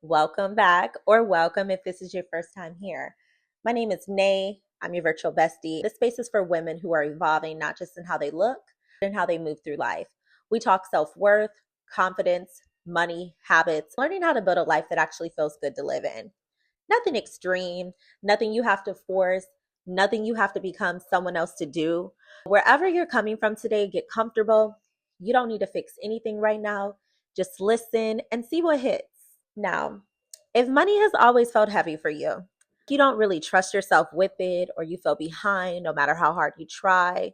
Welcome back, or welcome if this is your first time here. My name is Nay. I'm your virtual bestie. This space is for women who are evolving, not just in how they look, but in how they move through life. We talk self-worth, confidence, money, habits, learning how to build a life that actually feels good to live in. Nothing extreme, nothing you have to force, nothing you have to become someone else to do. Wherever you're coming from today, get comfortable. You don't need to fix anything right now. Just listen and see what hits. Now, if money has always felt heavy for you don't really trust yourself with it, or you feel behind no matter how hard you try,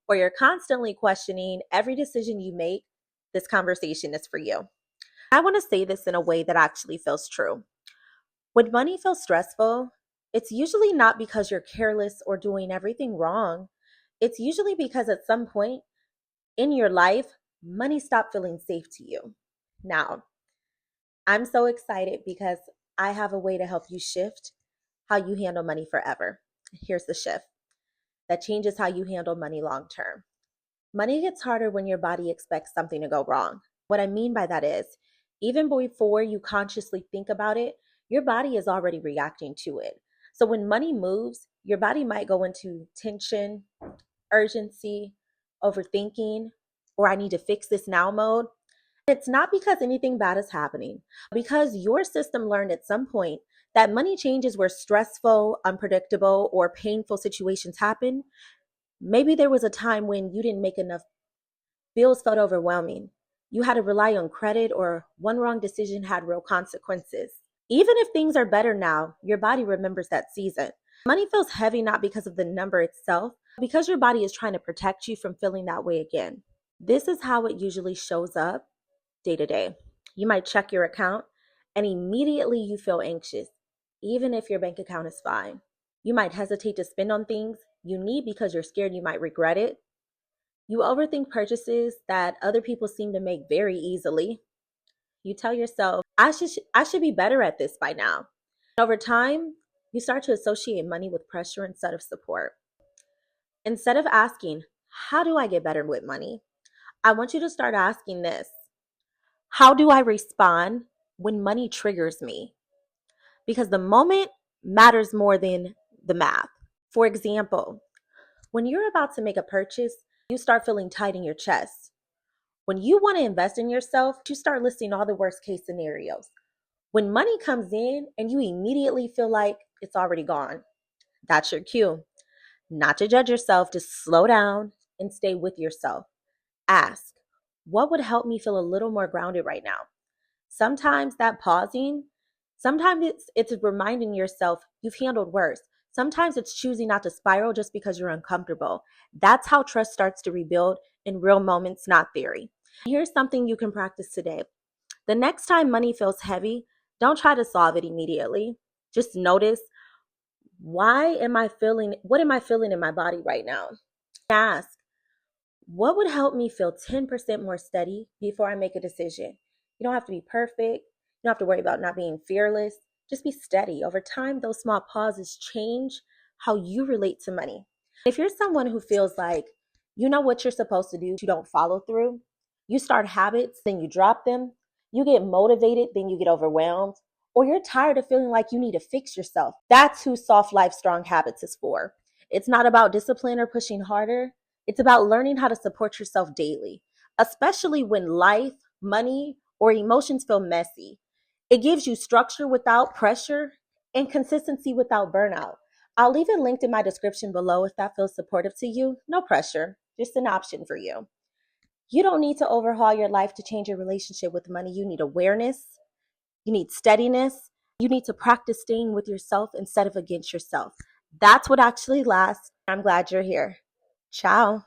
or you're constantly questioning every decision you make, this conversation is for you. I want to say this in a way that actually feels true. When money feels stressful, it's usually not because you're careless or doing everything wrong. It's usually because at some point in your life, money stopped feeling safe to you. Now, I'm so excited because I have a way to help you shift how you handle money forever. Here's the shift that changes how you handle money long term. Money gets harder when your body expects something to go wrong. What I mean by that is, even before you consciously think about it, your body is already reacting to it. So when money moves, your body might go into tension, urgency, overthinking, or I need to fix this now mode. It's not because anything bad is happening, because your system learned at some point that money changes where stressful, unpredictable, or painful situations happen. Maybe there was a time when you didn't make enough, bills felt overwhelming, you had to rely on credit, or one wrong decision had real consequences. Even if things are better now, your body remembers that season. Money feels heavy not because of the number itself, but because your body is trying to protect you from feeling that way again. This is how it usually shows up day to day. You might check your account and immediately you feel anxious, even if your bank account is fine. You might hesitate to spend on things you need because you're scared you might regret it. You overthink purchases that other people seem to make very easily. You tell yourself, I should be better at this by now. Over time, you start to associate money with pressure instead of support. Instead of asking, how do I get better with money? I want you to start asking this: how do I respond when money triggers me? Because the moment matters more than the math. For example, when you're about to make a purchase, you start feeling tight in your chest. When you want to invest in yourself, you start listing all the worst case scenarios. When money comes in and you immediately feel like it's already gone, that's your cue. Not to judge yourself, just slow down and stay with yourself. Ask, what would help me feel a little more grounded right now? Sometimes that pausing, sometimes it's reminding yourself you've handled worse. Sometimes it's choosing not to spiral just because you're uncomfortable. That's how trust starts to rebuild in real moments, not theory. Here's something you can practice today. The next time money feels heavy, don't try to solve it immediately. Just notice, what am I feeling in my body right now? Ask, what would help me feel 10% more steady before I make a decision? You don't have to be perfect. You don't have to worry about not being fearless. Just be steady. Over time, those small pauses change how you relate to money. If you're someone who feels like you know what you're supposed to do, you don't follow through, you start habits, then you drop them, you get motivated, then you get overwhelmed, or you're tired of feeling like you need to fix yourself. That's who Soft Life Strong Habits is for. It's not about discipline or pushing harder. It's about learning how to support yourself daily, especially when life, money, or emotions feel messy. It gives you structure without pressure and consistency without burnout. I'll leave it linked in my description below if that feels supportive to you. No pressure, just an option for you. You don't need to overhaul your life to change your relationship with money. You need awareness, you need steadiness, you need to practice staying with yourself instead of against yourself. That's what actually lasts. I'm glad you're here. Ciao.